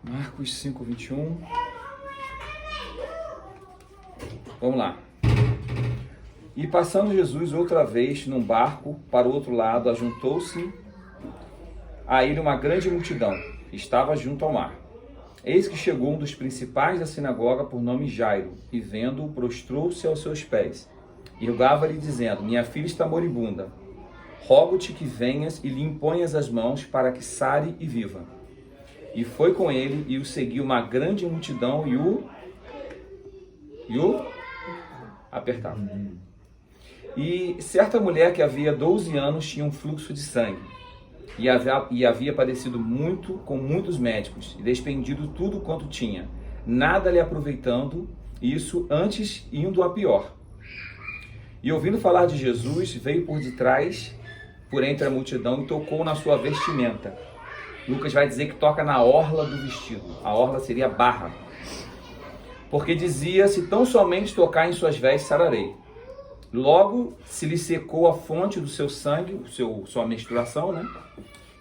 Marcos 5, 21. Vamos lá. E passando Jesus outra vez num barco para o outro lado, ajuntou-se a ele uma grande multidão, que estava junto ao mar. Eis que chegou um dos principais da sinagoga, por nome Jairo, e vendo-o, prostrou-se aos seus pés, e rogava-lhe, dizendo: Minha filha está moribunda. Rogo-te que venhas e lhe imponhas as mãos, para que sare e viva. E foi com ele, e o seguiu uma grande multidão, e o apertava. E certa mulher que havia 12 anos tinha um fluxo de sangue, e havia padecido muito com muitos médicos, e despendido tudo quanto tinha, nada lhe aproveitando, isso antes indo a pior. E ouvindo falar de Jesus, veio por detrás, por entre a multidão, e tocou na sua vestimenta. Lucas vai dizer que toca na orla do vestido. A orla seria a barra. Porque dizia: se tão somente tocar em suas vestes, sararei. Logo se lhe secou a fonte do seu sangue, sua menstruação, né?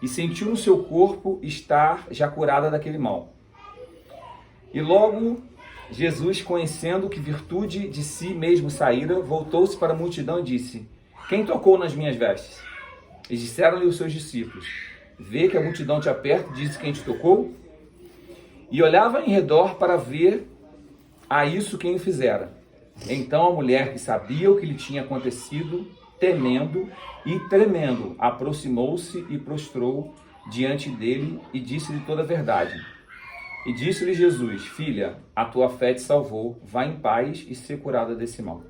E sentiu no seu corpo estar já curada daquele mal. E logo Jesus, conhecendo que virtude de si mesmo saíra, voltou-se para a multidão e disse: quem tocou nas minhas vestes? E disseram-lhe os seus discípulos: vê que a multidão te aperta e diz quem te tocou? E olhava em redor para ver a isso quem o fizera. Então a mulher, que sabia o que lhe tinha acontecido, temendo e tremendo, aproximou-se e prostrou diante dele e disse-lhe toda a verdade. E disse-lhe Jesus: filha, a tua fé te salvou, vá em paz e ser curada desse mal.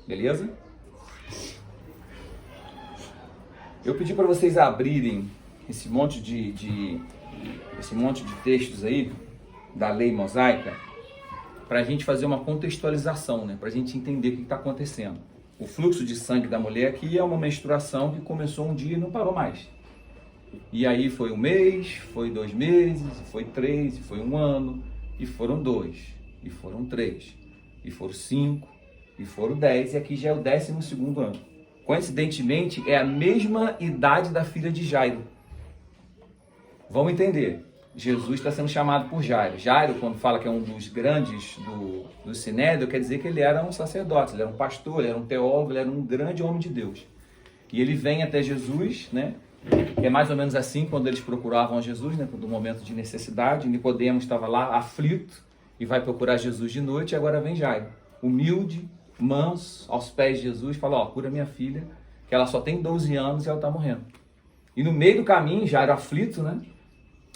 Beleza? Eu pedi para vocês abrirem esse monte de textos aí da lei mosaica, para a gente fazer uma contextualização, né? Para a gente entender o que está acontecendo. O fluxo de sangue da mulher aqui é uma menstruação que começou um dia e não parou mais. E aí foi um mês, foi 2 meses, foi 3, e foi 1 ano, e foram 2, e foram 3, e foram 5, e foram 10, e aqui já é o 12º ano. Coincidentemente, é a mesma idade da filha de Jairo. Vamos entender. Jesus está sendo chamado por Jairo. Jairo, quando fala que é um dos grandes do Sinédrio, quer dizer que ele era um sacerdote, ele era um pastor, ele era um teólogo, ele era um grande homem de Deus. E ele vem até Jesus, né? Que é mais ou menos assim quando eles procuravam Jesus, né? No momento de necessidade. Nicodemos estava lá aflito e vai procurar Jesus de noite, e agora vem Jairo, humilde, manso, aos pés de Jesus, fala: ó, cura minha filha, que ela só tem 12 anos e ela está morrendo. E no meio do caminho, Jairo aflito, né?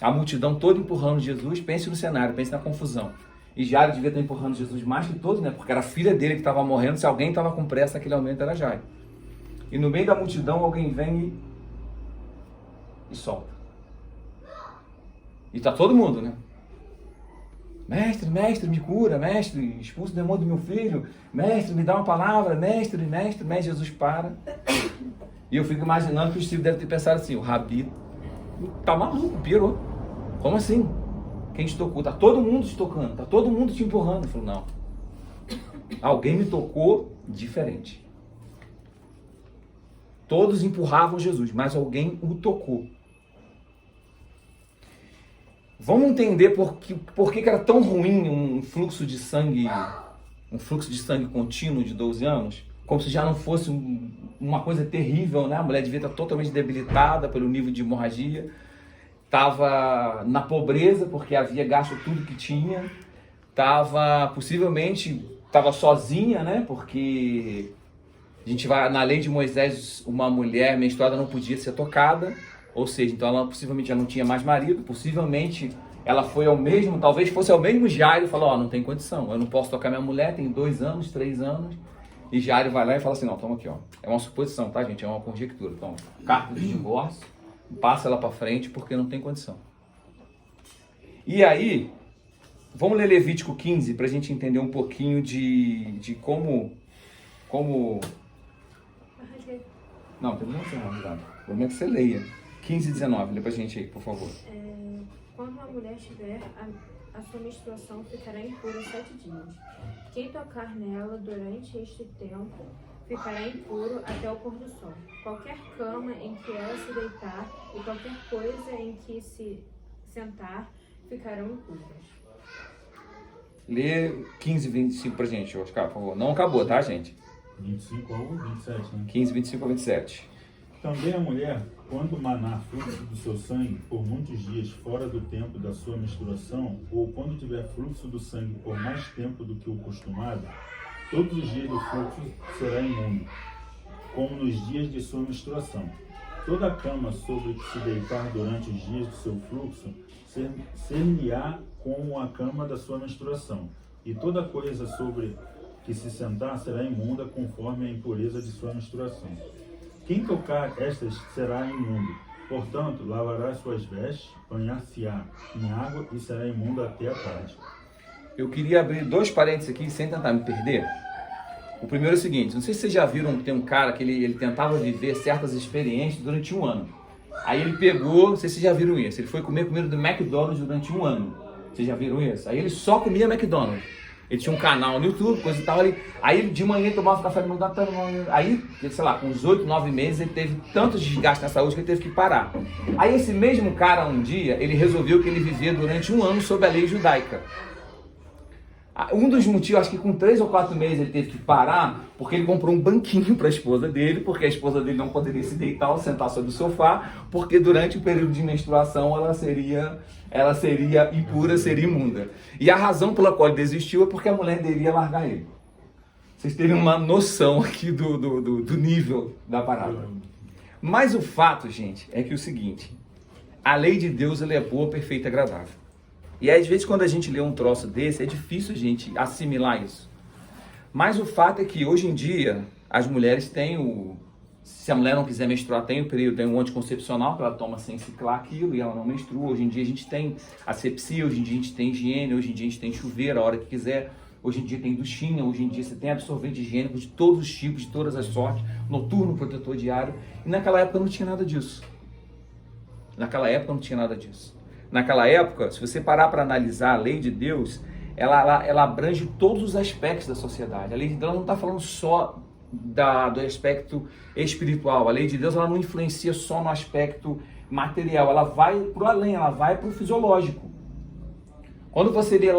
A multidão toda empurrando Jesus. Pense no cenário, pense na confusão. E Jairo devia estar empurrando Jesus mais que todos, né? Porque era a filha dele que estava morrendo. Se alguém estava com pressa naquele momento, era Jairo. E no meio da multidão, alguém vem e solta. E está todo mundo, né? Mestre, mestre, me cura, mestre, expulsa o demônio do meu filho, mestre, me dá uma palavra, mestre, mestre, mestre. Jesus para. E eu fico imaginando que os discípulos devem ter pensado assim: o Rabi tá maluco, pirou. Como assim? Quem te tocou? Tá todo mundo te tocando, tá todo mundo te empurrando. Ele falou: não. Alguém me tocou diferente. Todos empurravam Jesus, mas alguém o tocou. Vamos entender por que era tão ruim um fluxo de sangue contínuo de 12 anos? Como se já não fosse uma coisa terrível, né? A mulher devia estar totalmente debilitada pelo nível de hemorragia. Estava na pobreza, porque havia gasto tudo que tinha. Possivelmente, estava sozinha, né? Porque a gente vai, na lei de Moisés, uma mulher menstruada não podia ser tocada. Ou seja, então ela possivelmente já não tinha mais marido, possivelmente ela foi talvez fosse ao mesmo Jairo e falou: ó, não tem condição, eu não posso tocar minha mulher, tem 2 anos, 3 anos. E Jairo vai lá e fala assim: não, toma aqui, ó. É uma suposição, tá, gente? É uma conjectura. Então, carta de divórcio, passa ela para frente porque não tem condição. E aí, vamos ler Levítico 15 para a gente entender um pouquinho de como... Não, tem muito errado. O momento que você leia. 15 e 19, lê pra gente aí, por favor. Quando a mulher tiver a sua menstruação, ficará impura 7 dias. Quem tocar nela durante este tempo ficará impuro até o pôr do sol. Qualquer cama em que ela se deitar e qualquer coisa em que se sentar ficarão impuras. Lê 15 e 25 pra gente, Oscar, por favor. Não acabou, tá, gente? 25 ao 27, né? 15, 25 a 27. Também a mulher, quando manar fluxo do seu sangue por muitos dias fora do tempo da sua menstruação, ou quando tiver fluxo do sangue por mais tempo do que o costumado, todos os dias do fluxo será imundo, como nos dias de sua menstruação. Toda a cama sobre que se deitar durante os dias do seu fluxo ser-lhe-á como a cama da sua menstruação, e toda coisa sobre que se sentar será imunda conforme a impureza de sua menstruação. Quem tocar estas será imundo. Portanto, lavará suas vestes, banhar-se-á em água e será imundo até a tarde. Eu queria abrir 2 parênteses aqui sem tentar me perder. O primeiro é o seguinte, não sei se vocês já viram, tem um cara que ele tentava viver certas experiências durante 1 ano. Aí ele pegou, não sei se vocês já viram isso, ele foi comer comida do McDonald's durante 1 ano. Vocês já viram isso? Aí ele só comia McDonald's. Ele tinha um canal no YouTube, coisa e tal ali. Aí ele de manhã tomava café da manhã. Aí, sei lá, com uns 8, 9 meses, ele teve tanto desgaste na saúde que ele teve que parar. Aí esse mesmo cara, um dia, ele resolveu que ele vivia durante 1 ano sob a lei judaica. Um dos motivos, acho que com 3 ou 4 meses ele teve que parar, porque ele comprou um banquinho para a esposa dele, porque a esposa dele não poderia se deitar ou sentar sobre o sofá, porque durante o período de menstruação ela seria impura, seria imunda. E a razão pela qual ele desistiu é porque a mulher dele ia largar ele. Vocês terem uma noção aqui do nível da parada. Mas o fato, gente, é que é o seguinte, a lei de Deus ela é boa, perfeita e agradável. E às vezes quando a gente lê um troço desse, é difícil a gente assimilar isso. Mas o fato é que hoje em dia, as mulheres têm se a mulher não quiser menstruar, tem o período, tem um anticoncepcional que ela toma sem ciclar aquilo e ela não menstrua. Hoje em dia a gente tem asepsia, hoje em dia a gente tem higiene, hoje em dia a gente tem chuveiro a hora que quiser. Hoje em dia tem duchinha, hoje em dia você tem absorvente higiênico de todos os tipos, de todas as sortes, noturno, protetor diário. E naquela época não tinha nada disso. Naquela época não tinha nada disso. Naquela época, se você parar para analisar a lei de Deus, ela abrange todos os aspectos da sociedade. A lei de Deus não está falando só do aspecto espiritual. A lei de Deus ela não influencia só no aspecto material. Ela vai para o além, ela vai para o fisiológico. Quando você lê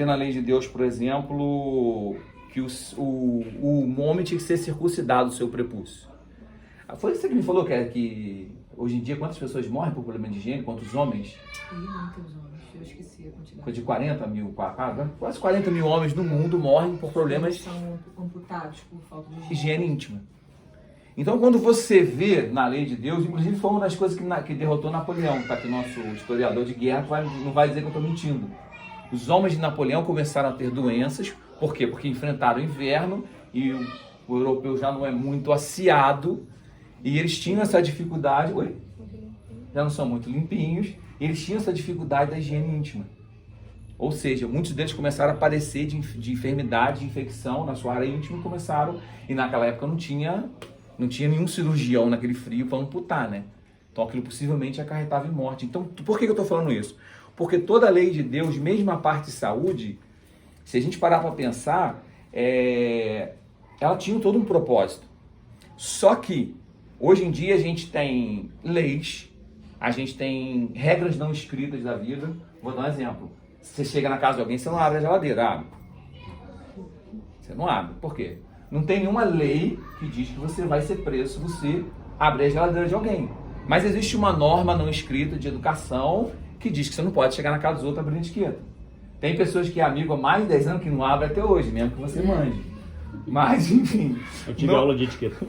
na lei de Deus, por exemplo, que o homem tinha que ser circuncidado o seu prepúcio. Foi isso que me falou, que hoje em dia quantas pessoas morrem por problema de higiene? Quantos homens? Muitos homens, eu esqueci a quantidade. Coisa de 40 mil, quase 40 mil homens no mundo morrem por problemas são amputados por falta de higiene íntima. Então quando você vê na lei de Deus, inclusive foi uma das coisas que derrotou Napoleão, tá aqui nosso historiador de guerra não vai dizer que eu estou mentindo. Os homens de Napoleão começaram a ter doenças, por quê? Porque enfrentaram o inverno e o europeu já não é muito aciado, e eles tinham essa dificuldade, já não são muito limpinhos, e eles tinham essa dificuldade da higiene íntima. Ou seja, muitos deles começaram a padecer de enfermidade, de infecção na sua área íntima e naquela época não tinha nenhum cirurgião naquele frio para amputar, né? Então aquilo possivelmente acarretava em morte. Então, por que eu estou falando isso? Porque toda a lei de Deus, mesmo a parte de saúde, se a gente parar para pensar, ela tinha todo um propósito. Só que, hoje em dia, a gente tem leis, a gente tem regras não escritas da vida. Vou dar um exemplo. Você chega na casa de alguém, você não abre a geladeira, abre. Você não abre. Por quê? Não tem nenhuma lei que diz que você vai ser preso se você abrir a geladeira de alguém. Mas existe uma norma não escrita de educação que diz que você não pode chegar na casa dos outros abrindo etiqueta. Tem pessoas que é amigo há mais de 10 anos que não abrem até hoje, mesmo que você mande. Mas, enfim... Eu tive aula de etiqueta.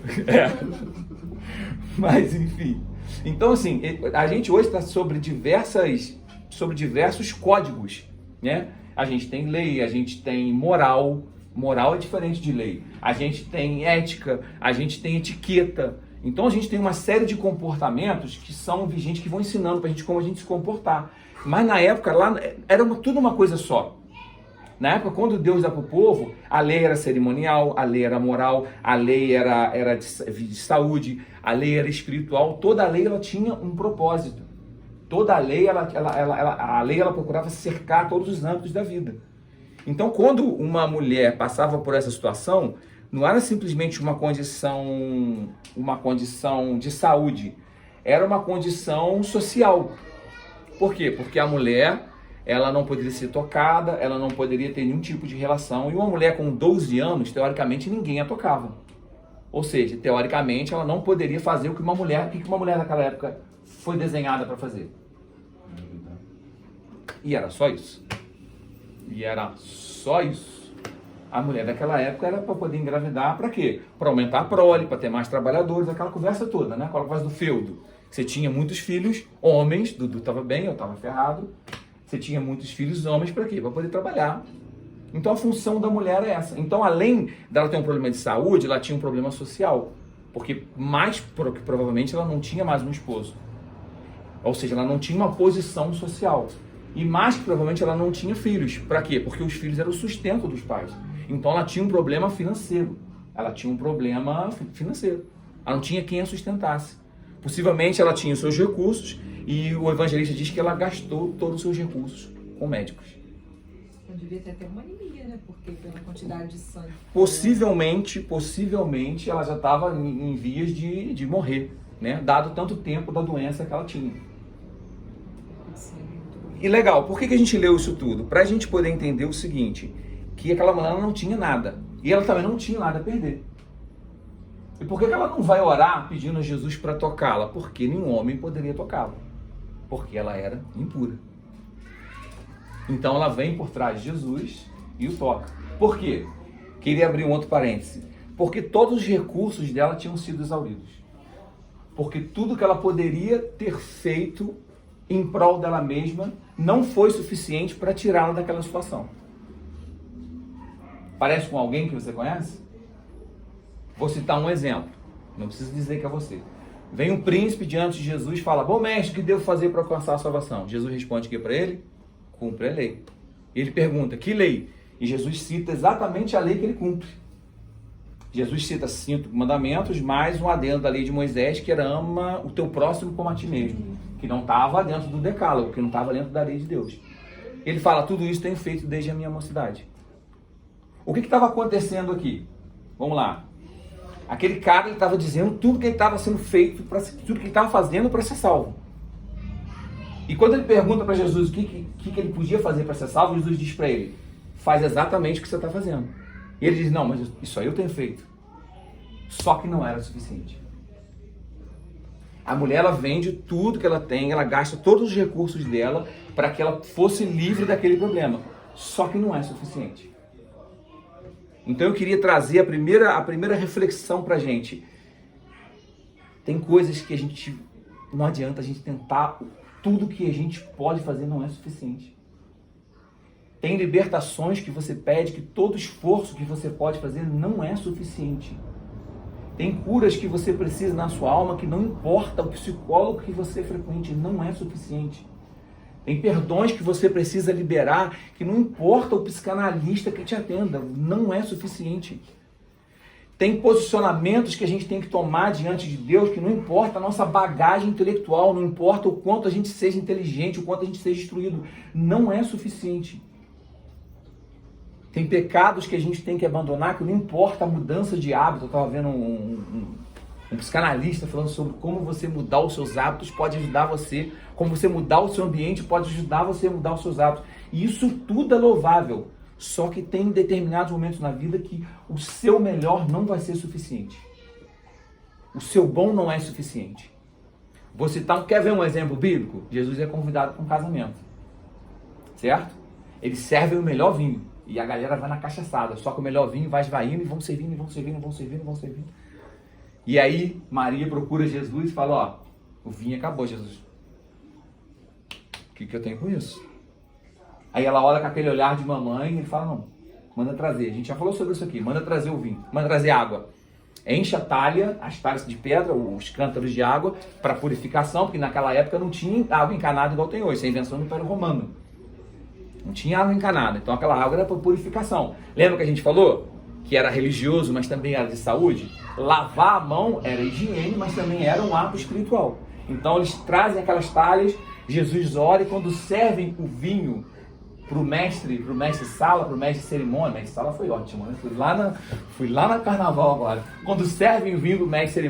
Mas, enfim... Então, assim, a gente hoje está sobre diversos códigos, né? A gente tem lei, a gente tem moral. Moral é diferente de lei. A gente tem ética, a gente tem etiqueta. Então, a gente tem uma série de comportamentos que são vigentes, que vão ensinando para a gente como a gente se comportar. Mas, na época, lá, era tudo uma coisa só. Na época, quando Deus dá para o povo, a lei era cerimonial, a lei era moral, a lei era de saúde, a lei era espiritual. Toda a lei ela tinha um propósito. Toda a lei, a lei procurava cercar todos os âmbitos da vida. Então, quando uma mulher passava por essa situação, não era simplesmente uma condição de saúde, era uma condição social. Por quê? Porque a mulher, ela não poderia ser tocada, ela não poderia ter nenhum tipo de relação. E uma mulher com 12 anos, teoricamente, ninguém a tocava. Ou seja, teoricamente, ela não poderia fazer o que uma mulher naquela época foi desenhada para fazer. E era só isso. A mulher daquela época era para poder engravidar, para quê? Para aumentar a prole, para ter mais trabalhadores, aquela conversa toda, né? Aquela conversa do feudo. Você tinha muitos filhos, homens, Dudu estava bem, eu estava ferrado. Você tinha muitos filhos homens para quê? Para poder trabalhar. Então a função da mulher é essa. Então, além dela ter um problema de saúde, ela tinha um problema social. Porque provavelmente ela não tinha mais um esposo. Ou seja, ela não tinha uma posição social. E mais que provavelmente ela não tinha filhos. Para quê? Porque os filhos eram o sustento dos pais. Então ela tinha um problema financeiro. Ela não tinha quem a sustentasse. Possivelmente ela tinha os seus recursos e o evangelista diz que ela gastou todos os seus recursos com médicos. Eu devia ter até uma anemia, né? Porque pela quantidade de sangue. Possivelmente ela já estava em vias de morrer, né? Dado tanto tempo da doença que ela tinha. E legal, por que a gente leu isso tudo? Para a gente poder entender o seguinte, que aquela mulher não tinha nada. E ela também não tinha nada a perder. E por que ela não vai orar pedindo a Jesus para tocá-la? Porque nenhum homem poderia tocá-la. Porque ela era impura. Então ela vem por trás de Jesus e o toca. Por quê? Queria abrir um outro parêntese. Porque todos os recursos dela tinham sido exauridos. Porque tudo que ela poderia ter feito em prol dela mesma não foi suficiente para tirá-la daquela situação. Parece com alguém que você conhece? Vou citar um exemplo. Não preciso dizer que é você. Vem um príncipe diante de Jesus e fala: bom mestre, o que devo fazer para alcançar a salvação? Jesus responde o que para ele? Cumpre a lei. Ele pergunta: que lei? E Jesus cita exatamente a lei que ele cumpre. Jesus cita 5 mandamentos, mais um adendo da lei de Moisés, que era ama o teu próximo como a ti mesmo, que não estava dentro do decálogo, que não estava dentro da lei de Deus. Ele fala: tudo isso tenho feito desde a minha mocidade. O que estava acontecendo aqui? Vamos lá. Aquele cara estava dizendo tudo que ele estava sendo feito, tudo que ele estava fazendo para ser salvo. E quando ele pergunta para Jesus o que ele podia fazer para ser salvo, Jesus diz para ele: faz exatamente o que você está fazendo. E ele diz: não, mas isso aí eu tenho feito. Só que não era suficiente. A mulher, ela vende tudo que ela tem, ela gasta todos os recursos dela para que ela fosse livre daquele problema. Só que não é suficiente. Então eu queria trazer a primeira reflexão para a gente. Tem coisas que não adianta a gente tentar, tudo que a gente pode fazer não é suficiente. Tem libertações que você pede, que todo esforço que você pode fazer não é suficiente. Tem curas que você precisa na sua alma, que não importa o psicólogo que você frequente, não é suficiente. Tem perdões que você precisa liberar, que não importa o psicanalista que te atenda, não é suficiente. Tem posicionamentos que a gente tem que tomar diante de Deus, que não importa a nossa bagagem intelectual, não importa o quanto a gente seja inteligente, o quanto a gente seja instruído, não é suficiente. Tem pecados que a gente tem que abandonar, que não importa a mudança de hábito. Eu estava vendo um psicanalista falando sobre como você mudar os seus hábitos pode ajudar você, como você mudar o seu ambiente pode ajudar você a mudar os seus hábitos. E isso tudo é louvável, só que tem determinados momentos na vida que o seu melhor não vai ser suficiente. O seu bom não é suficiente. Vou citar, quer ver um exemplo bíblico? Jesus é convidado para um casamento, certo? Eles servem o melhor vinho e a galera vai na cachaçada, só que o melhor vinho vai esvaindo e vão servindo, vão servindo, vão servindo, vão servindo. E aí Maria procura Jesus e fala: ó, o vinho acabou, Jesus. O que eu tenho com isso? Aí ela olha com aquele olhar de mamãe e fala: não, manda trazer. A gente já falou sobre isso aqui. Manda trazer o vinho, manda trazer água. Enche a talha, as talhas de pedra, os cântaros de água para purificação, porque naquela época não tinha água encanada igual tem hoje. Isso é invenção do Império Romano. Não tinha água encanada. Então aquela água era para purificação. Lembra que a gente falou? Que era religioso, mas também era de saúde? Lavar a mão era higiene, mas também era um ato espiritual. Então eles trazem aquelas talhas, Jesus ora, e quando servem o vinho pro mestre sala, pro mestre cerimônia, mestre sala foi ótimo, né? Fui lá na carnaval agora. Quando servem o vinho do mestre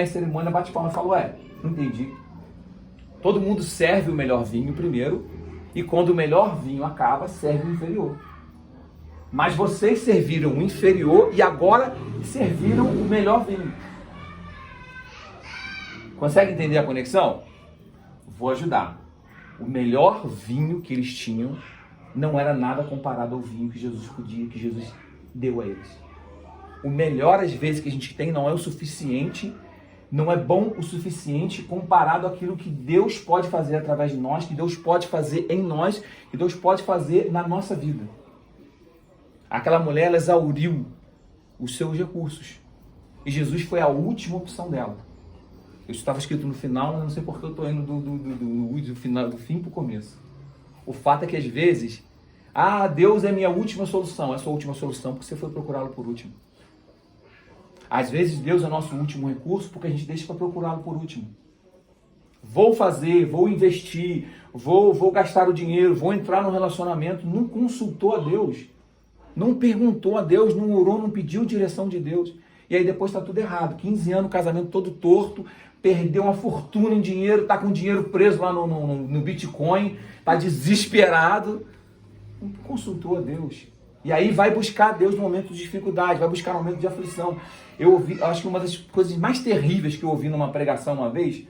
cerimônia bate palma e fala: ué, não entendi. Todo mundo serve o melhor vinho primeiro, e quando o melhor vinho acaba, serve o inferior. Mas vocês serviram o inferior e agora serviram o melhor vinho. Consegue entender a conexão? Vou ajudar. O melhor vinho que eles tinham não era nada comparado ao vinho que Jesus deu a eles. O melhor, às vezes, que a gente tem não é o suficiente, não é bom o suficiente comparado àquilo que Deus pode fazer através de nós, que Deus pode fazer em nós, que Deus pode fazer na nossa vida. Aquela mulher, ela exauriu os seus recursos. E Jesus foi a última opção dela. Isso estava escrito no final, mas não sei porque eu estou indo do fim para o começo. O fato é que às vezes, Deus é minha última solução. É a sua última solução porque você foi procurá-lo por último. Às vezes Deus é nosso último recurso porque a gente deixa para procurá-lo por último. Vou fazer, vou investir, vou gastar o dinheiro, vou entrar no relacionamento. Não consultou a Deus. Não perguntou a Deus, não orou, não pediu direção de Deus. E aí depois está tudo errado. 15 anos, casamento todo torto, perdeu uma fortuna em dinheiro, está com dinheiro preso lá no Bitcoin, está desesperado. Não consultou a Deus. E aí vai buscar Deus no momento de dificuldade, vai buscar no momento de aflição. Eu acho que uma das coisas mais terríveis que eu ouvi numa pregação uma vez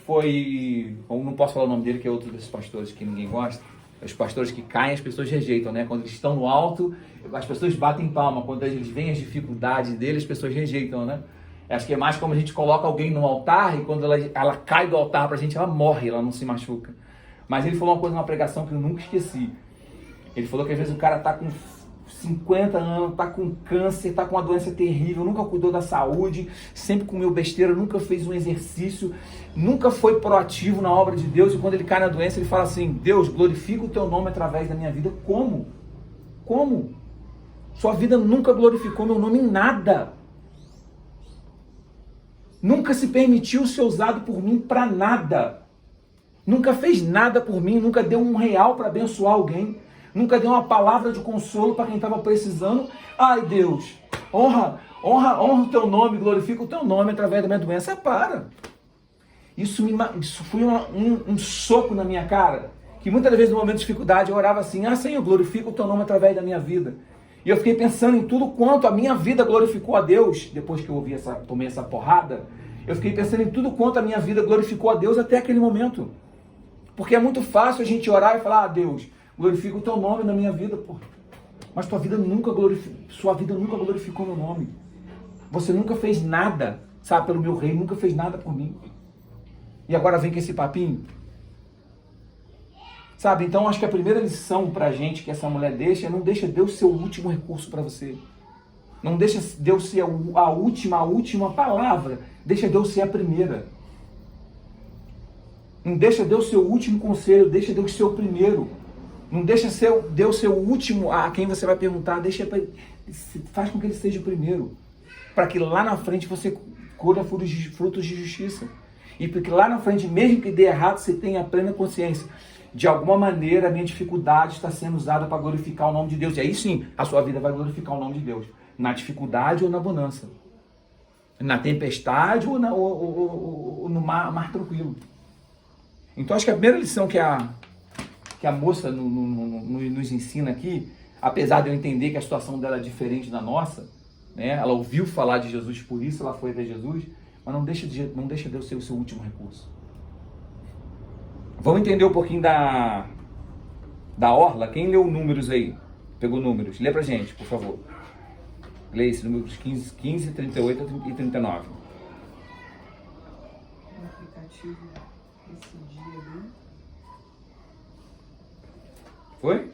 foi, eu não posso falar o nome dele, que é outro desses pastores que ninguém gosta, os pastores que caem, as pessoas rejeitam, né? Quando eles estão no alto, as pessoas batem palma, quando eles veem as dificuldades deles, as pessoas rejeitam, né? Acho que é mais como a gente coloca alguém no altar e quando ela cai do altar pra gente, ela morre, ela não se machuca. Mas ele falou uma coisa numa pregação que eu nunca esqueci. Ele falou que às vezes o cara tá com 50 anos, tá com câncer, tá com uma doença terrível, nunca cuidou da saúde, sempre comeu besteira, nunca fez um exercício, nunca foi proativo na obra de Deus, e quando ele cai na doença, ele fala assim: Deus, glorifica o teu nome através da minha vida. Como? Como? Sua vida nunca glorificou meu nome em nada. Nunca se permitiu ser usado por mim para nada. Nunca fez nada por mim, nunca deu R$1 para abençoar alguém. Nunca deu uma palavra de consolo para quem estava precisando. Ai, Deus, honra o teu nome, glorifica o teu nome através da minha doença. Para. Isso foi um soco na minha cara. Que muitas vezes no momento de dificuldade eu orava assim: Senhor, glorifica o teu nome através da minha vida. E eu fiquei pensando em tudo quanto a minha vida glorificou a Deus. Depois que eu tomei essa porrada, eu fiquei pensando em tudo quanto a minha vida glorificou a Deus até aquele momento. Porque é muito fácil a gente orar e falar: Deus, glorifica o teu nome na minha vida, pô. Mas sua vida nunca glorificou meu nome. Você nunca fez nada, sabe, pelo meu reino, nunca fez nada por mim. E agora vem com esse papinho. Sabe, então acho que a primeira lição pra gente que essa mulher deixa é: não deixa Deus ser o último recurso para você. Não deixa Deus ser a última palavra. Deixa Deus ser a primeira. Não deixa Deus ser o último conselho, deixa Deus ser o primeiro. Não deixa Deus ser o último a quem você vai perguntar, faz com que ele seja o primeiro. Para que lá na frente você colha frutos de justiça. E porque lá na frente, mesmo que dê errado, você tenha a plena consciência. De alguma maneira, a minha dificuldade está sendo usada para glorificar o nome de Deus. E aí sim, a sua vida vai glorificar o nome de Deus. Na dificuldade ou na bonança. Na tempestade ou no mar tranquilo. Então acho que a primeira lição que a moça nos ensina aqui, apesar de eu entender que a situação dela é diferente da nossa, né? Ela ouviu falar de Jesus, por isso ela foi até Jesus, mas não deixa Deus ser o seu último recurso. Vamos entender um pouquinho da orla. Quem leu Números aí? Pegou Números? Lê pra gente, por favor. Lê esse, Números 15, 38 e 39. O aplicativo esse dia ali. Foi?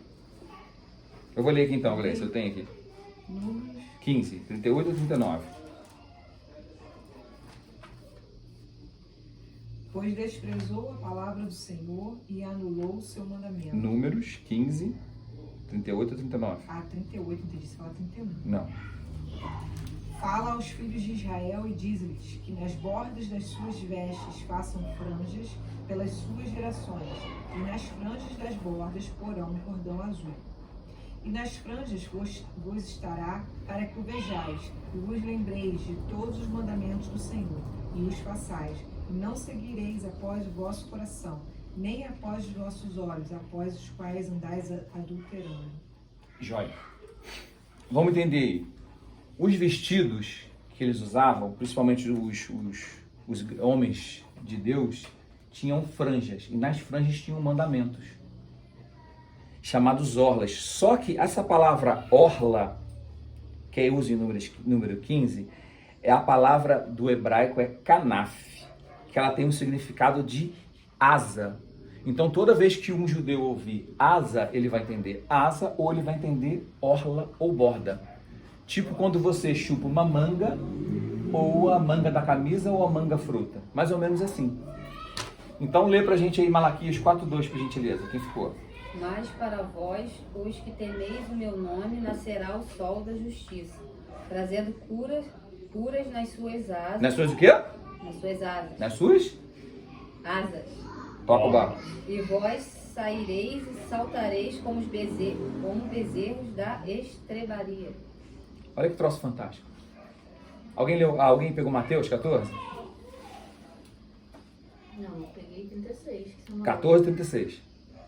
Eu vou ler aqui então, Gleice, eu tenho aqui. Números 15, 38 e 39. Pois desprezou a palavra do Senhor e anulou o seu mandamento. Números 15, 38 e 39. 38, entendi. Você fala 31. Não. Fala aos filhos de Israel e diz-lhes que nas bordas das suas vestes façam franjas pelas suas gerações, e nas franjas das bordas porão um cordão azul. E nas franjas vos estará para que o vejais, e vos lembreis de todos os mandamentos do Senhor, e os façais, Não seguireis após o vosso coração, nem após os vossos olhos, após os quais andais adulterando. Jóia. Vamos entender aí. Os vestidos que eles usavam, principalmente os homens de Deus, tinham franjas. E nas franjas tinham mandamentos, chamados orlas. Só que essa palavra orla, que é uso em número 15, é a palavra do hebraico, é kanaf, que ela tem um significado de asa. Então, toda vez que um judeu ouvir asa, ele vai entender asa ou ele vai entender orla ou borda. Tipo quando você chupa uma manga, ou a manga da camisa, ou a manga fruta. Mais ou menos assim. Então, lê pra gente aí Malaquias 4:2, por gentileza. Quem ficou? Mas para vós, os que temeis o meu nome, nascerá o sol da justiça, trazendo puras nas suas asas. Nas suas o quê? Nas suas asas. Nas suas? Asas. Toca o barco. E vós saireis e saltareis como bezerros da estrebaria. Olha que troço fantástico. Alguém pegou Mateus 14? Não, eu peguei 36. Que são 14, 36.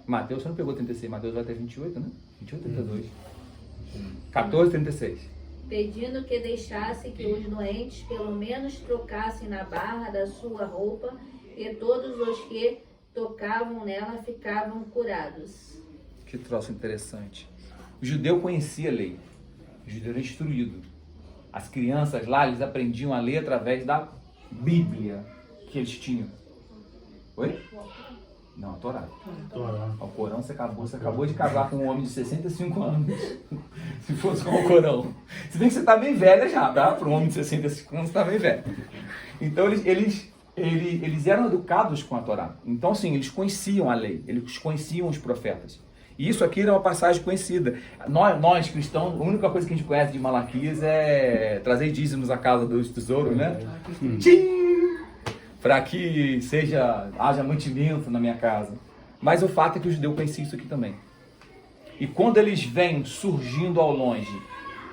Mateus, você não pegou 36, Mateus vai até 28, né? 28, 32. 14, 36. Pedindo que deixasse que os doentes pelo menos trocassem na barra da sua roupa, e todos os que tocavam nela ficavam curados. Que troço interessante. O judeu conhecia a lei. O judeu era instruído. As crianças lá, eles aprendiam a ler através da Bíblia que eles tinham. Oi? Não, a Torá. Torá. O Corão você acabou de casar com um homem de 65 anos. Se fosse com o Corão. Se bem que você está bem velha já, tá? Para um homem de 65 anos, você está bem velho. Então, eles eram educados com a Torá. Então, assim, eles conheciam a lei. Eles conheciam os profetas. E isso aqui era uma passagem conhecida. Nós cristãos, a única coisa que a gente conhece de Malaquias é trazer dízimos à casa dos tesouros, né? Para que haja mantimento na minha casa. Mas o fato é que o judeu conhecia isso aqui também. E quando eles vêm surgindo ao longe,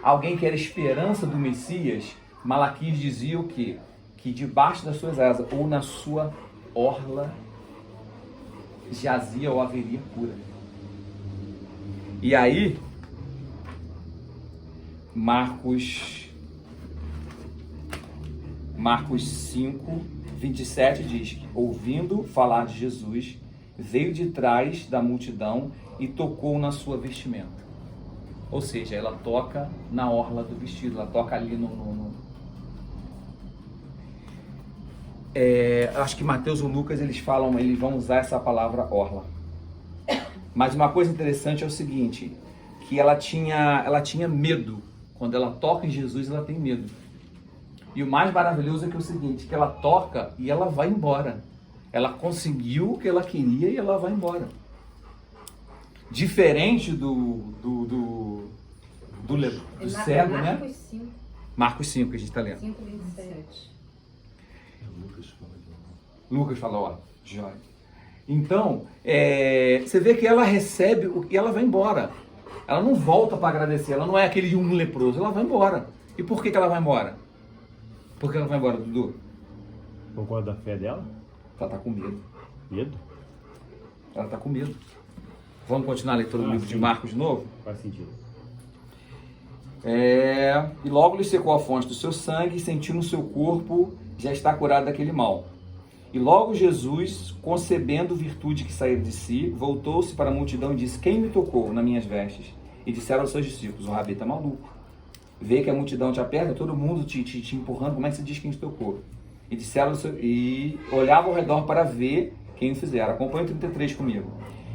alguém que era esperança do Messias, Malaquias dizia o quê? Que debaixo das suas asas, ou na sua orla, jazia ou haveria cura. E aí, Marcos 5, 27 diz que, ouvindo falar de Jesus, veio de trás da multidão e tocou na sua vestimenta. Ou seja, ela toca na orla do vestido, ela toca ali acho que Mateus ou Lucas, eles vão usar essa palavra orla. Mas uma coisa interessante é o seguinte, que ela tinha medo. Quando ela toca em Jesus, ela tem medo. E o mais maravilhoso é que é o seguinte, que ela toca e ela vai embora. Ela conseguiu o que ela queria e ela vai embora. Diferente do cego, né? Marcos 5, Marcos 5, que a gente está lendo. 5, 27. Lucas fala, ó, joia. Então, você vê que ela recebe e ela vai embora. Ela não volta para agradecer, ela não é aquele um leproso, ela vai embora. E por que ela vai embora? Por que ela vai embora, Dudu? Por conta da fé dela? Ela está com medo. Medo? Ela está com medo. Vamos continuar a leitura do livro de Marcos de novo? Faz sentido. E logo lhe secou a fonte do seu sangue e sentiu no seu corpo já está curado daquele mal. E logo Jesus, concebendo virtude que saíra de si, voltou-se para a multidão e disse, quem me tocou nas minhas vestes? E disseram aos seus discípulos, o rabi está maluco. Vê que a multidão te aperta, todo mundo te empurrando, como é que você diz quem te tocou? E disseram, e olhava ao redor para ver quem o fizera. Acompanha o 33 comigo.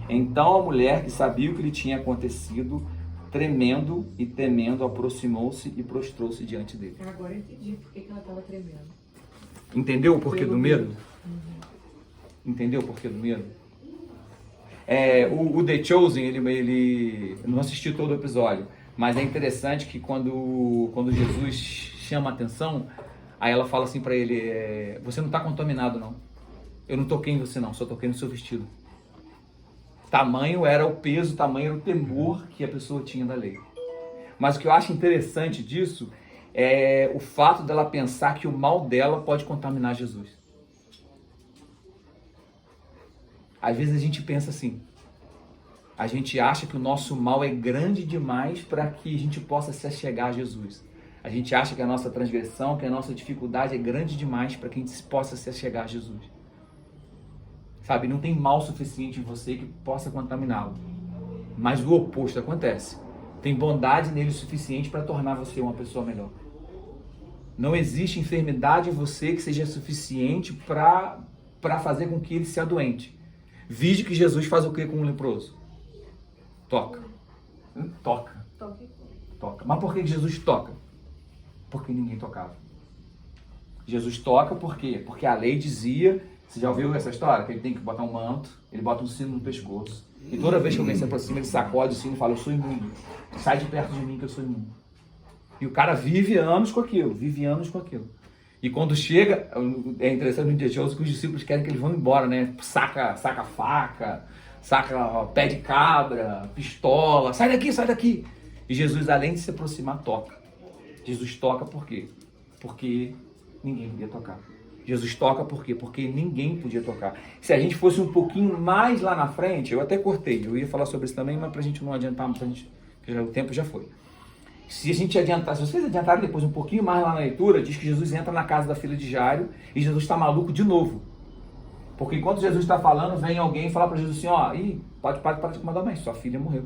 Então a mulher, que sabia o que lhe tinha acontecido, tremendo e temendo, aproximou-se e prostrou-se diante dele. Agora eu entendi por que ela estava tremendo. Entendeu o porquê do medo? Entendeu o porquê do medo? O The Chosen, ele não assisti todo o episódio, mas é interessante que quando Jesus chama a atenção, aí ela fala assim para ele, você não está contaminado não, eu não toquei em você não, só toquei no seu vestido. Tamanho era o peso, tamanho era o temor que a pessoa tinha da lei. Mas o que eu acho interessante disso é o fato dela pensar que o mal dela pode contaminar Jesus. Às vezes a gente pensa assim, a gente acha que o nosso mal é grande demais para que a gente possa se achegar a Jesus. A gente acha que a nossa transgressão, que a nossa dificuldade é grande demais para que a gente possa se achegar a Jesus. Sabe, não tem mal suficiente em você que possa contaminá-lo. Mas o oposto acontece. Tem bondade nele o suficiente para tornar você uma pessoa melhor. Não existe enfermidade em você que seja suficiente para fazer com que ele se adoente. Vide que Jesus faz o que com um leproso? Toca. Toca. Toca. Mas por que Jesus toca? Porque ninguém tocava. Jesus toca por quê? Porque a lei dizia, você já ouviu essa história? Que ele tem que botar um manto, ele bota um sino no pescoço. E toda vez que alguém se aproxima, ele sacode o sino e fala, eu sou imundo. Sai de perto de mim que eu sou imundo. E o cara vive anos com aquilo, E quando chega, é interessante no dia de hoje que os discípulos querem que eles vão embora, né? Saca faca, saca pé de cabra, pistola, sai daqui. E Jesus, além de se aproximar, toca. Jesus toca por quê? Porque ninguém podia tocar. Jesus toca por quê? Porque ninguém podia tocar. Se a gente fosse um pouquinho mais lá na frente, eu até cortei, eu ia falar sobre isso também, mas pra gente não adiantar, o tempo já foi. Se a gente adiantar, se vocês adiantarem depois um pouquinho mais lá na leitura, diz que Jesus entra na casa da filha de Jairo e Jesus está maluco de novo. Porque enquanto Jesus está falando, vem alguém falar para Jesus assim, ó, pode te mandar bem, sua filha morreu.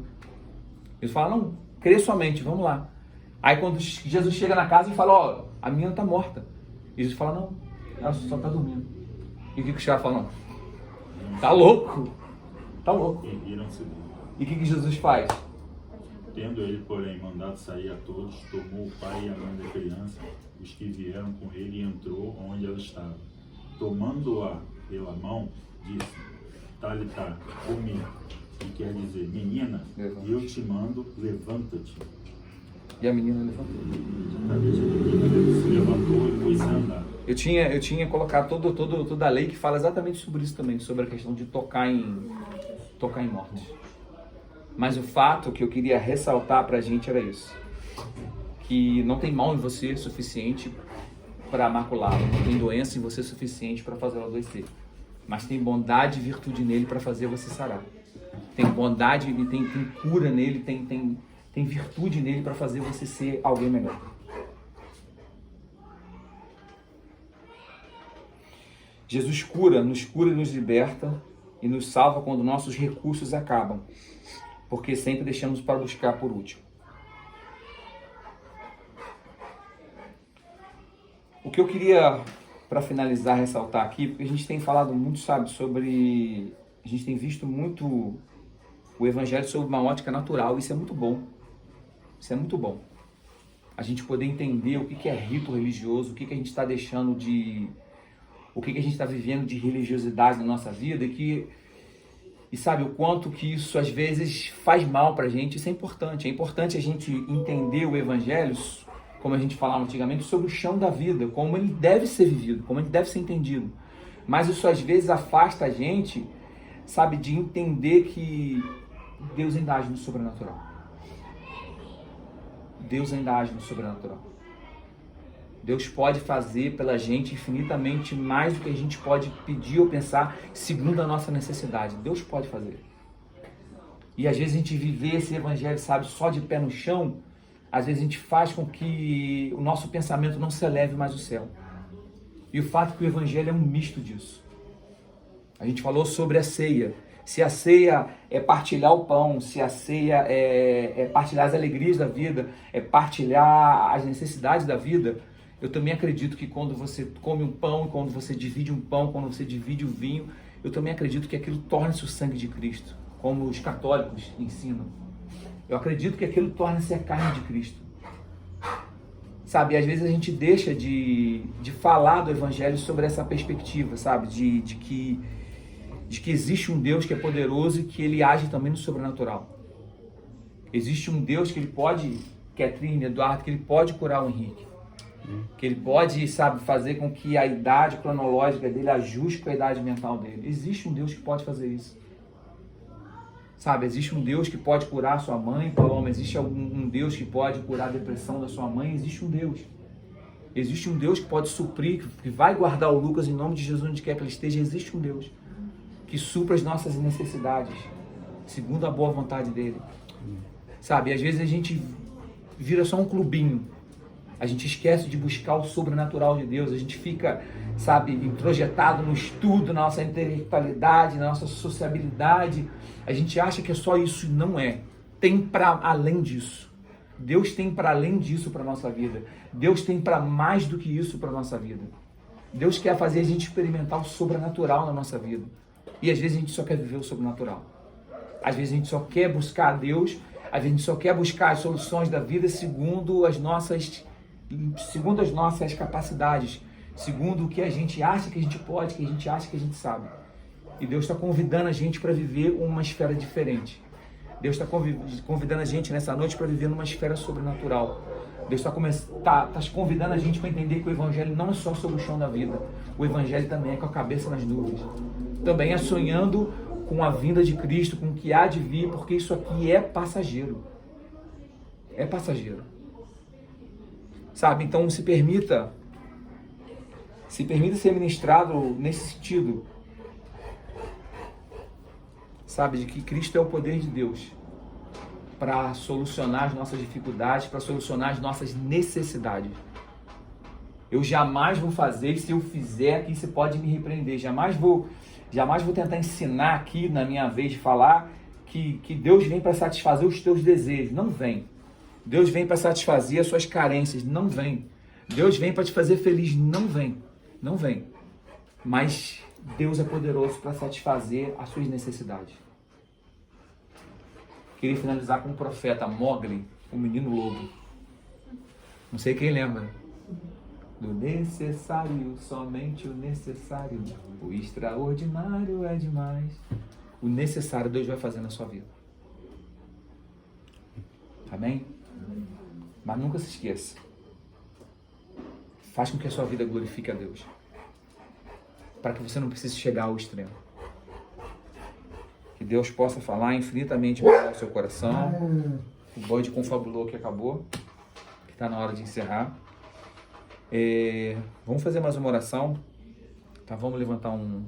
Jesus fala, não, crê somente, vamos lá. Aí quando Jesus chega na casa e fala, ó, a menina está morta. E Jesus fala, não, ela só está dormindo. E o que os caras falam? Tá louco. E o que Jesus faz? Tendo ele, porém, mandado sair a todos, tomou o pai e a mãe da criança, os que vieram com ele, e entrou onde ela estava. Tomando-a pela mão, disse, Talitá, cumi, que quer dizer, menina, eu te mando, levanta-te. E a menina levantou. A menina se levantou e pôs a andar. Eu tinha colocado toda a lei que fala exatamente sobre isso também, sobre a questão de tocar em mortes. Mas o fato que eu queria ressaltar pra gente era isso. Que não tem mal em você suficiente para maculá-lo, não tem doença em você suficiente para fazê-lo adoecer. Mas tem bondade e virtude nele para fazer você sarar. Tem bondade e tem cura nele, tem virtude nele para fazer você ser alguém melhor. Jesus nos cura e nos liberta e nos salva quando nossos recursos acabam, porque sempre deixamos para buscar por último. O que eu queria, para finalizar, ressaltar aqui, porque a gente tem falado muito, sobre... A gente tem visto muito o Evangelho sob uma ótica natural, isso é muito bom. Isso é muito bom. A gente poder entender o que é rito religioso, o que a gente está deixando de... O que a gente está vivendo de religiosidade na nossa vida e sabe o quanto que isso às vezes faz mal pra gente. Isso é importante. É importante a gente entender o Evangelho, como a gente falava antigamente, sobre o chão da vida, como ele deve ser vivido, como ele deve ser entendido. Mas isso às vezes afasta a gente, sabe, de entender que Deus ainda age no sobrenatural. Deus ainda age no sobrenatural. Deus pode fazer pela gente infinitamente mais do que a gente pode pedir ou pensar segundo a nossa necessidade. Deus pode fazer. E às vezes a gente viver esse evangelho, sabe, só de pé no chão, às vezes a gente faz com que o nosso pensamento não se eleve mais ao céu. E o fato é que o evangelho é um misto disso. A gente falou sobre a ceia. Se a ceia é partilhar o pão, se a ceia é partilhar as alegrias da vida, é partilhar as necessidades da vida, eu também acredito que quando você come um pão, quando você divide um pão, quando você divide o vinho, eu também acredito que aquilo torne-se o sangue de Cristo, como os católicos ensinam. Eu acredito que aquilo torna-se a carne de Cristo. Sabe, às vezes a gente deixa de falar do Evangelho sobre essa perspectiva, sabe, de que existe um Deus que é poderoso e que ele age também no sobrenatural. Existe um Deus que ele pode, Catherine, Eduardo, que ele pode curar o Henrique. Que ele pode, sabe, fazer com que a idade cronológica dele ajuste com a idade mental dele. Existe um Deus que pode fazer isso. Sabe, existe um Deus que pode curar a sua mãe, Paloma. Existe um Deus que pode curar a depressão da sua mãe. Existe um Deus. Existe um Deus que pode suprir, que vai guardar o Lucas em nome de Jesus onde quer que ele esteja. Existe um Deus que supra as nossas necessidades, segundo a boa vontade dele. Sabe, às vezes a gente vira só um clubinho, a gente esquece de buscar o sobrenatural de Deus, a gente fica, sabe, introjetado no estudo, na nossa intelectualidade, na nossa sociabilidade, a gente acha que é só isso, e não é. Tem para além disso. Deus tem para além disso para nossa vida. Deus tem para mais do que isso para nossa vida. Deus quer fazer a gente experimentar o sobrenatural na nossa vida. E às vezes a gente só quer viver o sobrenatural. Às vezes a gente só quer buscar a Deus, às vezes a gente só quer buscar as soluções da vida segundo as nossas capacidades, segundo o que a gente acha que a gente pode, que a gente acha que a gente sabe. E Deus está convidando a gente para viver uma esfera diferente. Deus está convidando a gente nessa noite para viver numa esfera sobrenatural. Deus está convidando a gente para entender que o Evangelho não é só sobre o chão da vida. O Evangelho também é com a cabeça nas nuvens. Também é sonhando com a vinda de Cristo, com o que há de vir, porque isso aqui é passageiro. É passageiro. Sabe? Então se permita ser ministrado nesse sentido. Sabe, de que Cristo é o poder de Deus para solucionar as nossas dificuldades, para solucionar as nossas necessidades. Eu jamais vou fazer, se eu fizer aqui você pode me repreender, jamais vou tentar ensinar aqui na minha vez de falar que Deus vem para satisfazer os teus desejos, não vem. Deus vem para satisfazer as suas carências, não vem. Deus vem para te fazer feliz, não vem. Não vem. Mas Deus é poderoso para satisfazer as suas necessidades. Queria finalizar com o profeta Mowgli, o menino lobo. Não sei quem lembra. Do necessário, somente o necessário. O extraordinário é demais. O necessário Deus vai fazer na sua vida. Amém? Mas nunca se esqueça. Faz com que a sua vida glorifique a Deus. Para que você não precise chegar ao extremo. Que Deus possa falar infinitamente para o seu coração. O bode confabulou que acabou. Que está na hora de encerrar. Vamos fazer mais uma oração. Tá? Vamos levantar um